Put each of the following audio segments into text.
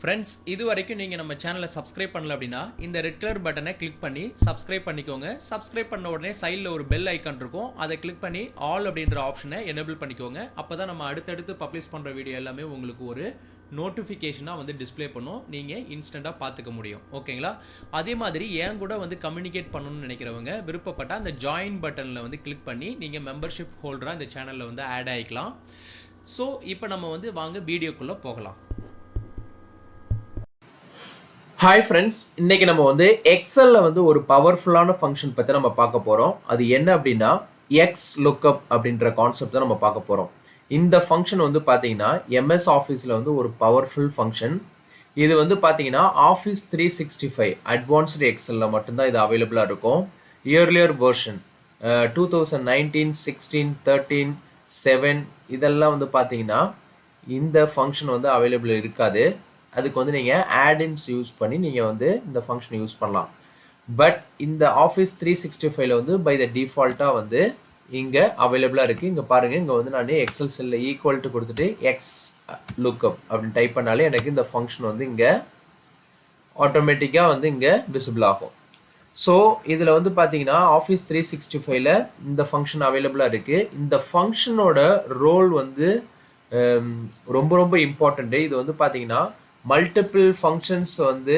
Friends, இது வரைக்கும் நீங்கள் நம்ம சேனலை சப்ஸ்கிரைப் பண்ணல அப்படின்னா இந்த ரெட் கலர் பட்டனை கிளிக் பண்ணி சப்ஸ்கிரைப் பண்ணிக்கோங்க. சப்ஸ்கிரைப் பண்ண உடனே சைடில் ஒரு பெல் ஐக்கான் இருக்கும், அதை கிளிக் பண்ணி ஆல் அப்படின்ற ஆப்ஷனை எனேபிள் பண்ணிக்கோங்க. அப்போ தான் நம்ம அடுத்தடுத்து பப்ளிஷ் பண்ணுற வீடியோ எல்லாமே உங்களுக்கு ஒரு நோட்டிஃபிகேஷனாக வந்து டிஸ்பிளே பண்ணும், நீங்கள் இன்ஸ்டண்ட்டாக பார்த்துக்க முடியும். ஓகேங்களா? அதே மாதிரி என் கூட வந்து கம்யூனிகேட் பண்ணணும்னு நினைக்கிறவங்க விருப்பப்பட்டால் அந்த ஜாயின் பட்டனில் வந்து கிளிக் பண்ணி நீங்கள் மெம்பர்ஷிப் ஹோல்டராக இந்த சேனலில் வந்து ஆட் ஆகிக்கலாம். ஸோ இப்போ நம்ம வந்து வாங்க வீடியோக்குள்ளே போகலாம். ஹாய் ஃப்ரெண்ட்ஸ், இன்றைக்கி நம்ம வந்து எக்ஸலில் வந்து ஒரு பவர்ஃபுல்லான ஃபங்க்ஷன் பற்றி நம்ம பார்க்க போகிறோம். அது என்ன அப்படின்னா XLOOKUP அப்படின்ற கான்செப்ட் தான் நம்ம பார்க்க போகிறோம். இந்த ஃபங்க்ஷன் வந்து பார்த்தீங்கன்னா MS ஆஃபீஸில் வந்து ஒரு பவர்ஃபுல் ஃபங்க்ஷன். இது வந்து பார்த்தீங்கன்னா ஆஃபீஸ் 365 அட்வான்ஸ்டு எக்ஸலில் மட்டும்தான் இது அவைலபிளாக இருக்கும். இயர்லியர் வெர்ஷன் 2019, 16, 13, 7 இதெல்லாம் வந்து பார்த்தீங்கன்னா இந்த ஃபங்க்ஷன் வந்து அவைலபிள் இருக்காது. அதுக்கு வந்து நீங்கள் ஆட்-இன்ஸ் யூஸ் பண்ணி நீங்கள் வந்து இந்த ஃபங்க்ஷனை யூஸ் பண்ணலாம். பட் இந்த ஆஃபீஸ் 365ல வந்து பை த டிஃபால்ட்டாக வந்து இங்கே அவைலபிளாக இருக்குது. இங்கே பாருங்கள், இங்கே வந்து நான் எக்ஸல் செல்லில் ஈக்குவல் டு கொடுத்துட்டு XLOOKUP அப்படின்னு டைப் பண்ணாலே எனக்கு இந்த ஃபங்க்ஷன் வந்து இங்கே ஆட்டோமேட்டிக்காக வந்து இங்கே விசிபிள் ஆகும். ஸோ இதில் வந்து பார்த்தீங்கன்னா ஆஃபீஸ் 365ல இந்த ஃபங்க்ஷன் அவைலபிளாக இருக்குது. இந்த ஃபங்க்ஷனோட ரோல் வந்து ரொம்ப ரொம்ப இம்பார்ட்டண்ட்டு. இது வந்து பார்த்தீங்கன்னா மல்டிபிள் ஃபங்க்ஷன்ஸ் வந்து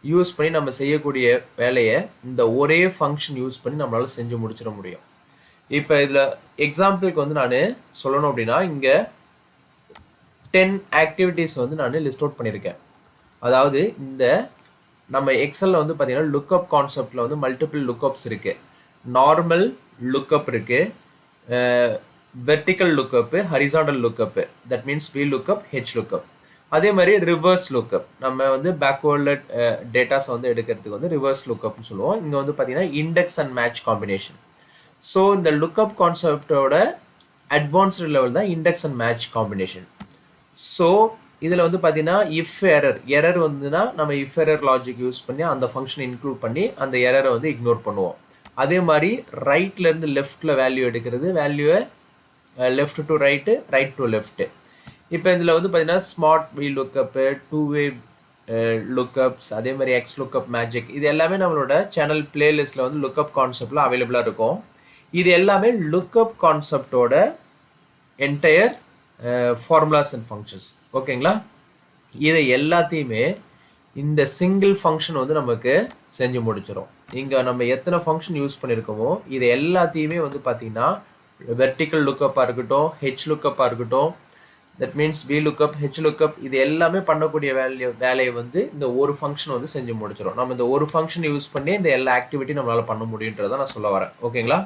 யூஸ் பண்ணி நம்ம செய்யக்கூடிய வேலையை இந்த ஒரே ஃபங்க்ஷன் யூஸ் பண்ணி நம்மளால் செஞ்சு முடிச்சிட முடியும். இப்போ இதில் எக்ஸாம்பிளுக்கு வந்து நான் சொல்லணும் அப்படின்னா இங்கே 10 ஆக்டிவிட்டீஸ் வந்து நான் லிஸ்ட் அவுட் பண்ணியிருக்கேன். அதாவது இந்த நம்ம எக்ஸலில் வந்து பார்த்தீங்கன்னா லுக்அப் கான்செப்டில் வந்து மல்டிபிள் லுக்அப்ஸ் இருக்குது. நார்மல் லுக்அப் இருக்குது, vertical lookup, horizontal lookup, that means VLOOKUP, HLOOKUP. அதே மாதிரி ரிவர்ஸ் லுக்அப், நம்ம வந்து பேக்வேர்டு டேட்டாஸ் வந்து எடுக்கிறதுக்கு வந்து ரிவர்ஸ் லுக்அப்னு சொல்லுவோம். இங்கே வந்து பார்த்தீங்கன்னா index and match combination. So இந்த லுக்அப் கான்செப்டோட அட்வான்ஸ்டு லெவல் தான் index and match combination. So இதில் வந்து பார்த்தீங்கன்னா இஃப் எரர் வந்துன்னா நம்ம இஃப் எரர் லாஜிக் யூஸ் பண்ணி அந்த ஃபங்க்ஷனை இன்க்ளூட் பண்ணி அந்த எரரை வந்து இக்னோர் பண்ணுவோம். அதே மாதிரி ரைட்லேருந்து லெஃப்டில் வேல்யூ எடுக்கிறது, வேல்யூவை left to right, right to left. இப்போ இதில் வந்து பார்த்தீங்கன்னா ஸ்மார்ட் VLOOKUP, 2-way லுக்அப்ஸ், அதே மாதிரி XLOOKUP மேஜிக், இது எல்லாமே நம்மளோட சேனல் பிளேலிஸ்ட்டில் வந்து லுக்அப் கான்செப்டில் அவைலபிளாக இருக்கும். இது எல்லாமே லுக்அப் கான்செப்டோட என்டையர் ஃபார்முலாஸ் அண்ட் ஃபங்க்ஷன்ஸ். ஓகேங்களா? இதை எல்லாத்தையுமே இந்த சிங்கிள் ஃபங்க்ஷன் வந்து நமக்கு செஞ்சு முடிச்சிடும். இங்கே நம்ம எத்தனை ஃபங்க்ஷன் யூஸ் பண்ணியிருக்கோமோ இது எல்லாத்தையுமே வந்து பார்த்தீங்கன்னா வெர்டிக்கல் லுக்அப்பாக இருக்கட்டும், HLOOKUP-ஆக இருக்கட்டும், தட் மீன்ஸ் VLOOKUP, HLOOKUP, இது எல்லாமே பண்ணக்கூடிய வேலையை வந்து இந்த ஒரு ஃபங்க்ஷன் வந்து செஞ்சு முடிச்சிடும். நம்ம இந்த ஒரு ஃபங்க்ஷன் யூஸ் பண்ணி இந்த எல்லா ஆக்டிவிட்டி நம்மளால் பண்ண முடியுன்றதை நான் சொல்ல வரேன். ஓகேங்களா?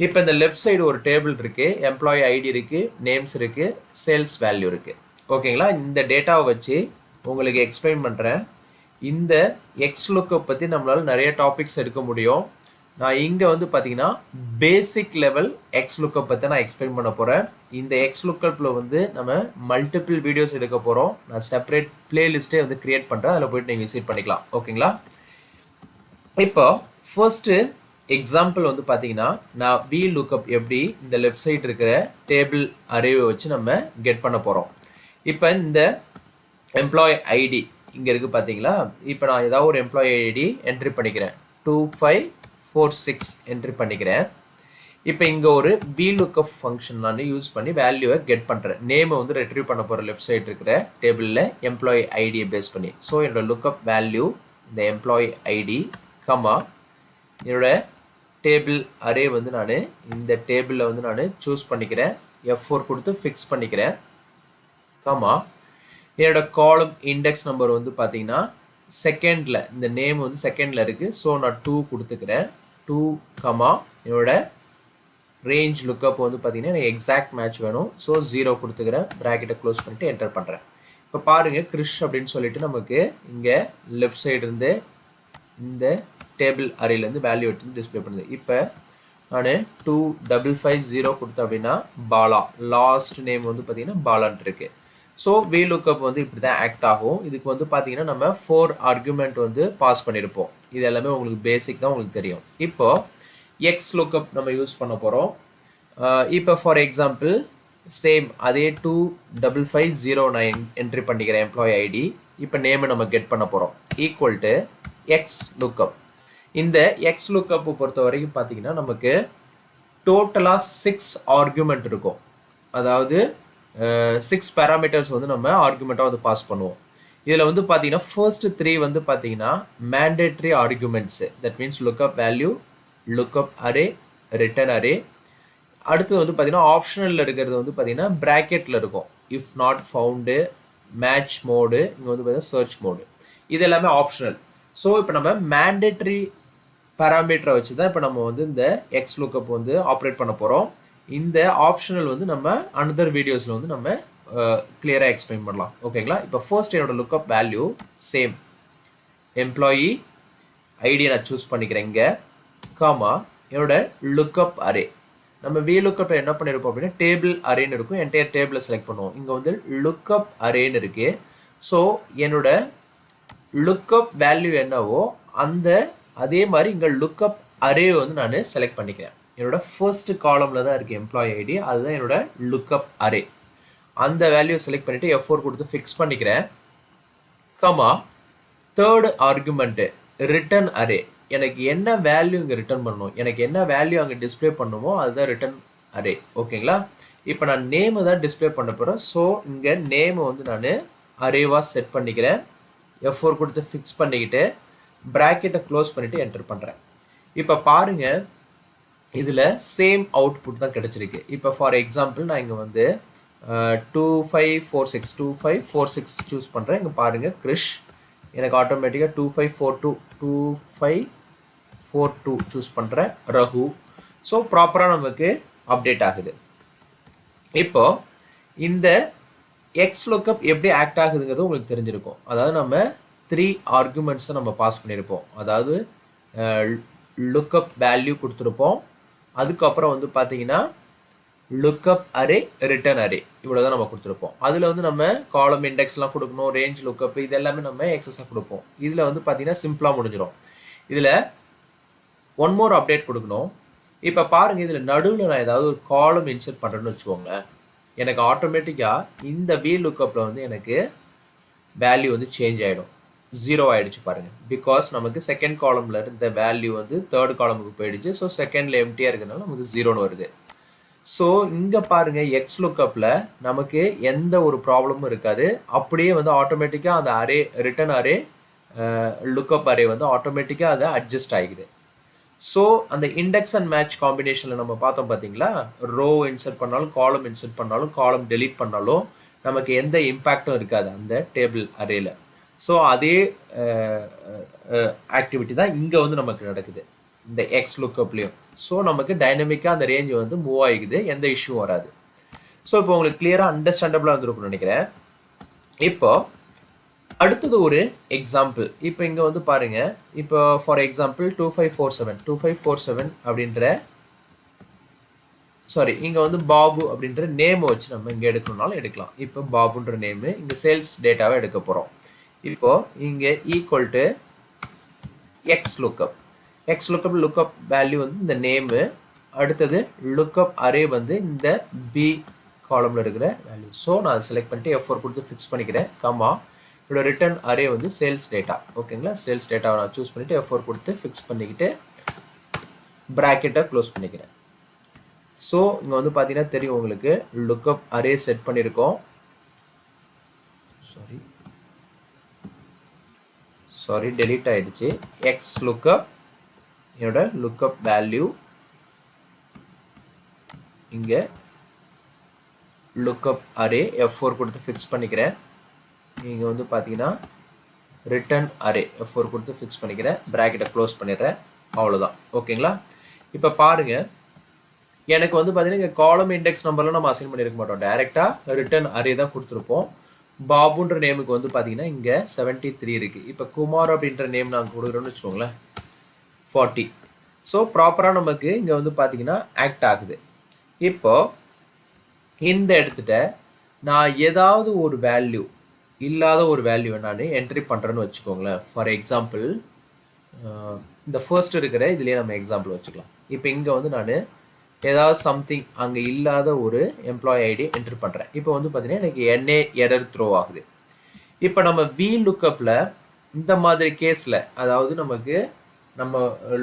இப்போ இந்த லெஃப்ட் சைடு ஒரு டேபிள் இருக்குது, எம்ப்ளாயி ஐடி இருக்குது, நேம்ஸ் இருக்குது, சேல்ஸ் வேல்யூ இருக்குது. ஓகேங்களா? இந்த டேட்டாவை வச்சு உங்களுக்கு எக்ஸ்பிளைன் பண்ணுறேன். இந்த XLOOKUP பற்றி நம்மளால் நிறைய டாபிக்ஸ் எடுக்க முடியும். நான் இங்கே வந்து பார்த்தீங்கன்னா பேசிக் லெவல் XLOOKUP பற்றி நான் எக்ஸ்பிளைன் பண்ண போகிறேன். இந்த XLOOKUP-ல வந்து நம்ம மல்டிபிள் வீடியோஸ் எடுக்க போகிறோம். நான் செப்பரேட் பிளேலிஸ்ட்டே வந்து க்ரியேட் பண்ணுறேன், அதில் போய்ட்டு நீங்கள் விசிட் பண்ணிக்கலாம். ஓகேங்களா? இப்போ ஃபர்ஸ்ட்டு எக்ஸாம்பிள் வந்து பார்த்தீங்கன்னா நான் VLOOKUP எப்படி இந்த லெஃப்ட் சைடு இருக்கிற டேபிள் அரேவை வச்சு நம்ம கெட் பண்ண போகிறோம். இப்போ இந்த எம்ப்ளாயி ஐடி இங்கே இருக்குது பார்த்தீங்களா? இப்போ நான் ஏதாவது ஒரு எம்ப்ளாயி ஐடி என்ட்ரி பண்ணிக்கிறேன், 2546 என்ட்ரி பண்ணிக்கிறேன். இப்போ இங்கே ஒரு VLOOKUP ஃபங்க்ஷன் நான் யூஸ் பண்ணி வேல்யூவை கெட் பண்ணுறேன். நேமை வந்து ரெட்ரீவ் பண்ண போகிற லெஃப்ட் சைடு இருக்கிற டேபிளில் எம்ப்ளாயி ஐடியை பேஸ் பண்ணி. ஸோ என்னோட லுக்அப் வேல்யூ இந்த எம்ப்ளாயி ஐடி கமா என்னோட டேபிள் அரே வந்து நான் இந்த டேபிளில் வந்து நான் சூஸ் பண்ணிக்கிறேன், F4 கொடுத்து ஃபிக்ஸ் பண்ணிக்கிறேன், கமா என்னோட காலம் இண்டெக்ஸ் நம்பர் வந்து பார்த்தீங்கன்னா செகண்டில், இந்த நேம் வந்து செகண்டில் இருக்குது. ஸோ நான் 2 கொடுத்துக்கிறேன், 2 கமா என்னோட ரேஞ்ச் லுக்அப் வந்து பார்த்தீங்கன்னா எனக்கு எக்ஸாக்ட் மேட்ச் வேணும். ஸோ 0 கொடுத்துக்கிறேன், ப்ராக்கெட்டை க்ளோஸ் பண்ணிட்டு என்டர் பண்ணுறேன். இப்போ பாருங்கள், கிறிஷ் அப்படின்னு சொல்லிட்டு நமக்கு இங்கே லெஃப்ட் சைடு இருந்து இந்த டேபிள் அரேலேருந்து வேல்யூ எடுத்து டிஸ்பிளே பண்ணுது. இப்போ நான் 2550 கொடுத்தேன் அப்படின்னா பாலா, லாஸ்ட் நேம் வந்து பார்த்தீங்கன்னா பாலான்ட்டு இருக்குது. ஸோ VLOOKUP வந்து இப்படி தான் ஆக்ட் ஆகும். இதுக்கு வந்து பார்த்தீங்கன்னா நம்ம 4 ஆர்குமெண்ட் வந்து பாஸ் பண்ணியிருப்போம். இது எல்லாமே உங்களுக்கு பேசிக் தான் உங்களுக்கு தெரியும். இப்போ XLOOKUP நம்ம யூஸ் பண்ண போகிறோம். இப்போ ஃபார் எக்ஸாம்பிள் சேம் அதே 25509 என்ட்ரி பண்ணிக்கிறேன் எம்ப்ளாயி ஐடி. இப்போ நேம் நம்ம கெட் பண்ண போகிறோம். Equal to X lookup. இந்த எக்ஸ் லுக்கப் பொறுத்த வரைக்கும் பார்த்தீங்கன்னா நமக்கு டோட்டலாக 6 ஆர்குமெண்ட் இருக்கும். அதாவது 6 பேராமீட்டர்ஸ் வந்து நம்ம ஆர்குமெண்ட்டாக வந்து பாஸ் பண்ணுவோம். இதில் வந்து பார்த்தீங்கன்னா ஃபர்ஸ்ட் 3 வந்து பார்த்தீங்கன்னா mandatory arguments. That means lookup value, lookup array, return array. அடுத்து வந்து பார்த்தீங்கன்னா ஆப்ஷனலில் இருக்கிறது வந்து பார்த்தீங்கன்னா ப்ராக்கெட்டில் இருக்கும். If not found, match mode, இங்கே வந்து பார்த்தீங்கன்னா சர்ச் மோடு. இது எல்லாமே ஆப்ஷனல். ஸோ இப்போ நம்ம மேண்டேட்ரி பேராமீட்டரை வச்சு தான் இப்போ நம்ம வந்து இந்த எக்ஸ் லுக்கப் வந்து ஆப்ரேட் பண்ண போகிறோம். இந்த ஆப்ஷனல் வந்து நம்ம அனதர் வீடியோஸில் வந்து நம்ம கிளியராக எக்ஸ்பிளைன் பண்ணலாம். ஓகேங்களா? இப்போ ஃபர்ஸ்ட் என்னோட லுக்கப் வேல்யூ சேம் எம்ப்ளாயி ஐடியை நான் சூஸ் பண்ணிக்கிறேன் இங்கே, காமா என்னோட லுக்கப் அரே. நம்ம வி லுக்கப் என்ன பண்ணியிருப்போம் அப்படின்னா டேபிள் அரேன்னு இருக்கும். என்டையர் டேபிளை செலக்ட் பண்ணுவோம். இங்கே வந்து லுக்கப் அரேன்னு இருக்கு. ஸோ என்னோட லுக்கப் வேல்யூ என்னவோ அந்த அதே மாதிரி இங்கே லுக்கப் அரே வந்து நான் செலக்ட் பண்ணிக்கிறேன். என்னோட ஃபர்ஸ்ட் காலமில் தான் இருக்குது எம்ப்ளாயி ஐடி, அதுதான் என்னோட லுக்கப் அரே. அந்த வேல்யூ செலக்ட் பண்ணிவிட்டு F4 கொடுத்து ஃபிக்ஸ் பண்ணிக்கிறேன். Comma third argument return array. எனக்கு என்ன வேல்யூ இங்கே ரிட்டர்ன் பண்ணணும், எனக்கு என்ன வேல்யூ அங்கே டிஸ்பிளே பண்ணணுமோ அதுதான் ரிட்டர்ன் அரே. ஓகேங்களா? இப்போ நான் நேமு தான் டிஸ்பிளே பண்ண போகிறேன். ஸோ இங்கே நேமை வந்து நான் அரேவாக செட் பண்ணிக்கிறேன். F4 கொடுத்து ஃபிக்ஸ் பண்ணிக்கிட்டு ப்ராக்கெட்டை க்ளோஸ் பண்ணிவிட்டு என்டர் பண்ணுறேன். இப்போ பாருங்கள், இதில் சேம் அவுட்புட் தான் கிடச்சிருக்கு. இப்போ ஃபார் எக்ஸாம்பிள் நான் இங்கே வந்து 2546 சூஸ் பண்ணுறேன். இங்கே பாருங்கள் கிரிஷ், எனக்கு ஆட்டோமேட்டிக்காக 2542 சூஸ் பண்ணுறேன். ரகு. ஸோ ப்ராப்பராக நமக்கு அப்டேட் ஆகுது. இப்போ இந்த எக்ஸ் லுக்கப் எப்படி ஆக்ட் ஆகுதுங்கிறது உங்களுக்கு தெரிஞ்சிருக்கும். அதாவது நம்ம 3 ஆர்குமெண்ட்ஸை நம்ம பாஸ் பண்ணியிருப்போம். அதாவது லுக்கப் வேல்யூ கொடுத்துருப்போம். அதுக்கப்புறம் வந்து பார்த்தீங்கன்னா லுக்கப் அரே, ரிட்டர்ன் அரே, இவ்வளோ தான் நம்ம கொடுத்துருப்போம். அதில் வந்து நம்ம காலம் இண்டெக்ஸ்லாம் கொடுக்கணும், ரேஞ்ச் லுக்கப் இது எல்லாமே நம்ம எக்ஸஸாக கொடுப்போம். இதில் வந்து பார்த்தீங்கன்னா சிம்பிளாக முடிஞ்சிடும். இதில் ஒன் மோர் அப்டேட் கொடுக்கணும். இப்போ பாருங்கள், இதில் நடுவில் நான் ஏதாவது ஒரு காலம் இன்சர்ட் பண்ணுறேன்னு வச்சுக்கோங்களேன். எனக்கு ஆட்டோமேட்டிக்காக இந்த வி லுக்கப்பில் வந்து எனக்கு வேல்யூ வந்து சேஞ்ச் ஆகிடும். 0 ஆகிடுச்சு பாருங்கள். பிகாஸ் நமக்கு செகண்ட் காலமில் இருந்த வேல்யூ வந்து தேர்ட் காலமுக்கு போயிடுச்சு. ஸோ செகண்டில் எம்டியாக இருக்கிறதுனால நமக்கு 0ன்னு வருது. ஸோ இங்கே பாருங்கள், எக்ஸ் லுக்கப்பில் நமக்கு எந்த ஒரு ப்ராப்ளமும் இருக்காது. அப்படியே வந்து ஆட்டோமேட்டிக்காக அந்த array, return array, lookup array வந்து ஆட்டோமேட்டிக்காக அதை அட்ஜஸ்ட் ஆகிக்குது. ஸோ அந்த இண்டெக்ஸ் அண்ட் மேட்ச் காம்பினேஷனில் நம்ம பார்த்தோம் பார்த்தீங்களா, ரோ இன்சர்ட் பண்ணாலும், காலம் இன்சர்ட் பண்ணாலும், காலம் டெலீட் பண்ணாலும் நமக்கு எந்த இம்பேக்டும் இருக்காது அந்த டேபிள் அரேல. ஸோ அதே ஆக்டிவிட்டி தான் இங்கே வந்து நமக்கு நடக்குது இந்த எக்ஸ் லுக்கப்லேயும். ஸோ நமக்கு டைனமிக்காக அந்த ரேஞ்ச் வந்து மூவ் ஆகிக்குது, எந்த இஷ்யூ வராது. ஸோ இப்போ உங்களுக்கு கிளியராக அண்டர்ஸ்டாண்டபிளாக இருந்திருக்கும்னு நினைக்கிறேன். இப்போ அடுத்தது ஒரு எக்ஸாம்பிள். இப்போ இங்கே வந்து பாருங்கள், இப்போ ஃபார் எக்ஸாம்பிள் 2547 அப்படின்ற இங்கே வந்து பாபு அப்படின்ற நேமை வச்சு நம்ம இங்கே எடுக்கணும்னாலும் எடுக்கலாம். இப்போ பாபுன்ற நேமு இங்கே சேல்ஸ் டேட்டாவை எடுக்க போகிறோம். இப்போ இங்கே equal to X lookup. X lookup lookup value வந்து இந்த நேமு, அடுத்தது லுக்கப் அரே வந்து இந்த பி காலமில் இருக்கிற வேல்யூ. ஸோ நான் அதை செலக்ட் பண்ணிட்டு F4 கொடுத்து ஃபிக்ஸ் பண்ணிக்கிறேன். கமா இதோட ரிட்டர்ன் அரே வந்து சேல்ஸ் டேட்டா. ஓகேங்களா? சேல்ஸ் டேட்டாவை நான் சூஸ் பண்ணிவிட்டு F4 கொடுத்து ஃபிக்ஸ் பண்ணிக்கிட்டு ப்ராக்கெட்டை க்ளோஸ் பண்ணிக்கிறேன். ஸோ இங்கே வந்து பார்த்தீங்கன்னா தெரியும் உங்களுக்கு, லுக்கப் அரே செட் பண்ணியிருக்கோம். சாரி டெலீட் ஆகிடுச்சு. எக்ஸ் லுக்கப், என்னோட லுக்கப் வேல்யூ இங்கே லுக்கப் அரே F4 கொடுத்து ஃபிக்ஸ் பண்ணிக்கிறேன். இங்கே வந்து பார்த்தீங்கன்னா ரிட்டர்ன் அரே F4 கொடுத்து ஃபிக்ஸ் பண்ணிக்கிறேன். ப்ராக்கெட்டை க்ளோஸ் பண்ணிடுறேன். அவ்வளோதான். ஓகேங்களா? இப்போ பாருங்கள், எனக்கு வந்து பார்த்தீங்கன்னா இங்கே காலம் இண்டெக்ஸ் நம்பர்லாம் நம்ம அசைன் பண்ணியிருக்க மாட்டோம். டைரெக்டாக ரிட்டர்ன் அரே தான் கொடுத்துருப்போம். பாபுன்ற நேமுக்கு வந்து பார்த்தீங்கன்னா இங்கே 73 இருக்குது. இப்போ குமார் அப்படின்ற நேம் நாங்கள் கொடுக்குறோன்னு வச்சுக்கோங்களேன், 40. ஸோ ப்ராப்பராக நமக்கு இங்கே வந்து பார்த்தீங்கன்னா ஆக்ட் ஆகுது. இப்போ இந்த இடத்துல நான் ஏதாவது ஒரு வேல்யூ, இல்லாத ஒரு வேல்யூவை நான் என்ட்ரி பண்ணுறேன்னு வச்சுக்கோங்களேன். ஃபார் எக்ஸாம்பிள் இந்த ஃபர்ஸ்ட் இருக்கிற இதுலேயே நம்ம எக்ஸாம்பிள் வச்சுக்கலாம். இப்போ இங்கே வந்து நான் ஏதாவது சம்திங் அங்கே இல்லாத ஒரு எம்ப்ளாயி ஐடி என்ட்ரு பண்ணுறேன். இப்போ வந்து பார்த்தீங்கன்னா எனக்கு NA எரர் த்ரோ ஆகுது. இப்போ நம்ம VLOOKUPல இந்த மாதிரி கேஸில், அதாவது நமக்கு நம்ம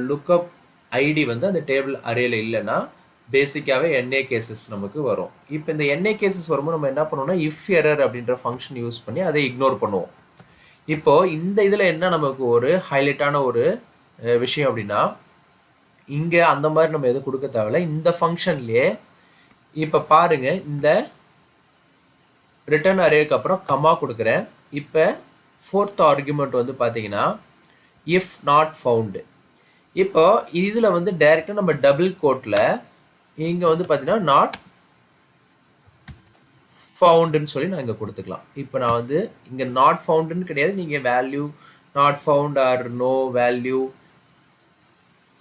லுக்கப் ஐடி வந்து அந்த டேபிள் அரேல இல்லைன்னா பேசிக்காகவே NA கேசஸ் நமக்கு வரும். இப்போ இந்த NA கேசஸ் வரும்போது நம்ம என்ன பண்ணுவோம்னா இஃப் எரர் அப்படின்ற ஃபங்க்ஷன் யூஸ் பண்ணி அதை இக்னோர் பண்ணுவோம். இப்போ இந்த இதில் என்ன நமக்கு ஒரு ஹைலைட்டான ஒரு விஷயம் அப்படின்னா, இங்கே அந்த மாதிரி நம்ம எதுவும் கொடுக்க தேவையில்ல. இந்த ஃபங்க்ஷன்லேயே இப்போ பாருங்க, இந்த ரிட்டர்ன் அரேக்கு அப்புறம் கமா கொடுக்குறேன். இப்போ ஃபோர்த் ஆர்குமெண்ட் வந்து பார்த்தீங்கன்னா இஃப் நாட் ஃபவுண்டு. இப்போ இதில் வந்து டைரெக்டாக நம்ம டபுள் கோட்டில் இங்கே வந்து பார்த்தீங்கன்னா நாட் ஃபவுண்டுன்னு சொல்லி நான் இங்கே கொடுத்துக்கலாம். இப்போ நான் வந்து இங்கே நாட் ஃபவுண்டுன்னு கிடையாது, நீங்கள் value not found or no value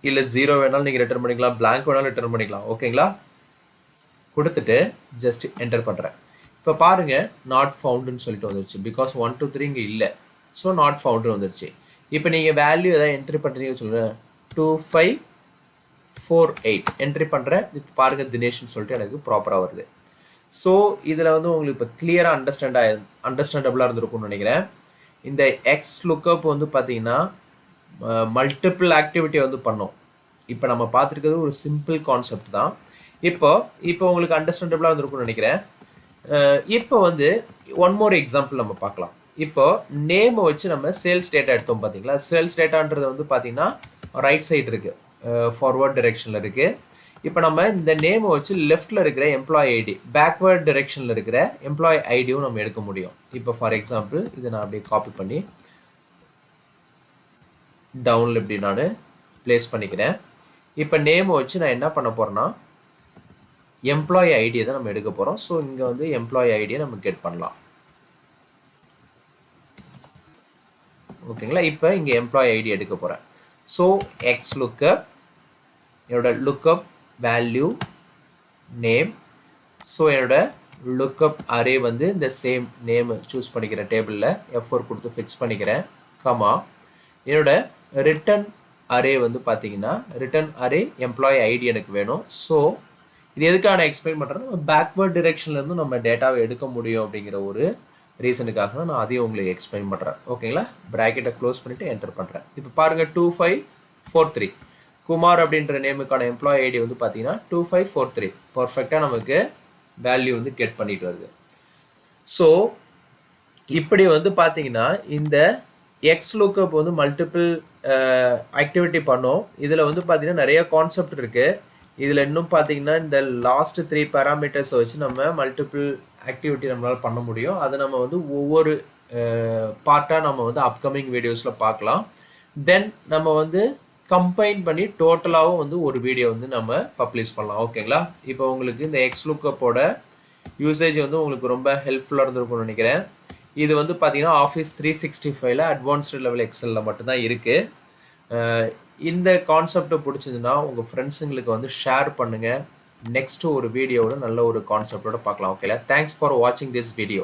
இல்லை 0 வேணாலும் நீங்கள் ரிட்டர்ன் பண்ணிக்கலாம், blank வேணாலும் ரிட்டர்ன் பண்ணிக்கலாம். ஓகேங்களா? கொடுத்துட்டு ஜஸ்ட் என்டர் பண்ணுறேன். இப்போ பாருங்கள், நாட் ஃபவுண்டுன்னு சொல்லிட்டு வந்துருச்சு. பிகாஸ் 1 2 3 இங்கே இல்லை, ஸோ நாட் ஃபவுண்டுன்னு வந்துருச்சு. இப்போ நீங்கள் வேல்யூ எதாவது என்ட்ரி பண்ணுறீங்கன்னு சொல்லுங்கள், 2548 என்ட்ரி பண்ணுறேன். இப்போ பாருங்கள் தினேஷ்னு சொல்லிட்டு எனக்கு ப்ராப்பராக வருது. ஸோ இதில் வந்து உங்களுக்கு இப்போ கிளியராக அண்டர்ஸ்டாண்டபிளாக இருந்திருக்கும்னு நினைக்கிறேன். இந்த XLOOKUP வந்து பார்த்தீங்கன்னா மல்டிபிள் ஆக்டிவிட்டி வந்து பண்ணோம். இப்போ நம்ம பார்த்துருக்கிறது ஒரு சிம்பிள் கான்செப்ட் தான். இப்போ உங்களுக்கு அண்டர்ஸ்டாண்டபிளாக இருந்திருக்கும்னு நினைக்கிறேன். இப்போ வந்து ஒன் மோர் எக்ஸாம்பிள் நம்ம பார்க்கலாம். இப்போ நேமை வச்சு நம்ம சேல்ஸ் டேட்டா எடுத்தோம் பார்த்தீங்களா. சேல்ஸ் டேட்டான்றது வந்து பார்த்தீங்கன்னா ரைட் சைடு இருக்குது, ஃபார்வர்ட் டிரெக்ஷனில் இருக்குது. இப்போ நம்ம இந்த நேமை வச்சு லெஃப்டில் இருக்கிற எம்ப்ளாயி ஐடி, பேக்வேர்ட் டிரெக்ஷனில் இருக்கிற எம்ப்ளாயி ஐடியும் நம்ம எடுக்க முடியும். இப்போ ஃபார் எக்ஸாம்பிள் இதை நான் அப்படியே காப்பி பண்ணி டவுனில் இப்படி நான் பிளேஸ் பண்ணிக்கிறேன். இப்போ நேமை வச்சு நான் என்ன பண்ண போகிறேன்னா எம்ப்ளாயி ஐடியை தான் நம்ம எடுக்க போகிறோம். ஸோ இங்கே வந்து எம்ப்ளாயி ஐடியை நம்ம கெட் பண்ணலாம். ஓகேங்களா? இப்போ இங்கே எம்ப்ளாயி ஐடி எடுக்க போகிறேன். ஸோ XLOOKUP என்னோட லுக்கப் வேல்யூ நேம். ஸோ என்னோட லுக்கப் அரே வந்து இந்த சேம் நேம் சூஸ் பண்ணிக்கிறேன். டேபிளில் F4 கொடுத்து ஃபிக்ஸ் பண்ணிக்கிறேன். கமா என்னோட ரிட்டர்ன் அரே வந்து பார்த்தீங்கன்னா ரிட்டர்ன் அரே எம்ப்ளாயி ஐடி எனக்கு வேணும். ஸோ இது எதுக்காக நான் எக்ஸ்பிளைன் பண்ணுறேன்னா பேக்வேர்ட் டிரெக்ஷன்லேருந்து நம்ம டேட்டாவை எடுக்க முடியும் அப்படிங்கிற ஒரு ரீசனுக்காக தான் நான் அதையும் உங்களுக்கு எக்ஸ்பிளைன் பண்ணுறேன். ஓகேங்களா? ப்ராக்கெட்டை க்ளோஸ் பண்ணிவிட்டு என்டர் பண்ணுறேன். இப்போ பாருங்கள் 2543 குமார் அப்படின்ற நேமுக்கான எம்ப்ளாயி ஐடி வந்து பார்த்தீங்கன்னா 2543 பர்ஃபெக்டாக நமக்கு வேல்யூ வந்து கெட் பண்ணிட்டு வருது. ஸோ இப்படி வந்து பார்த்தீங்கன்னா இந்த XLOOKUP வந்து மல்டிபிள் ஆக்டிவிட்டி பண்ணோம். இதில் வந்து பார்த்தீங்கன்னா நிறைய கான்செப்ட் இருக்குது. இதில் இன்னும் பார்த்தீங்கன்னா இந்த லாஸ்ட் 3 பேராமீட்டர்ஸை வச்சு நம்ம மல்டிபிள் ஆக்டிவிட்டி நம்மளால் பண்ண முடியும். அதை நம்ம வந்து ஒவ்வொரு பார்ட்டாக நம்ம வந்து அப்கமிங் வீடியோஸில் பார்க்கலாம். தென் நம்ம வந்து கம்பைன் பண்ணி டோட்டலாகவும் வந்து ஒரு வீடியோ வந்து நம்ம பப்ளிஷ் பண்ணலாம். ஓகேங்களா? இப்போ உங்களுக்கு இந்த XLOOKUPோட யூசேஜ் வந்து உங்களுக்கு ரொம்ப ஹெல்ப்ஃபுல்லாக இருந்திருக்கும்னு நினைக்கிறேன். இது வந்து பார்த்தீங்கன்னா ஆஃபீஸ் 365ல் அட்வான்ஸ்டு லெவல் எக்ஸலில் மட்டும்தான் இருக்குது. இந்த கான்செப்டை பிடிச்சதுன்னா உங்கள் ஃப்ரெண்ட்ஸுங்களுக்கு வந்து ஷேர் பண்ணுங்கள். நெக்ஸ்ட்டு ஒரு வீடியோவோட நல்ல ஒரு கான்செப்டோட பார்க்கலாம். ஓகேங்களா? தேங்க்ஸ் ஃபார் வாட்சிங் திஸ் வீடியோ.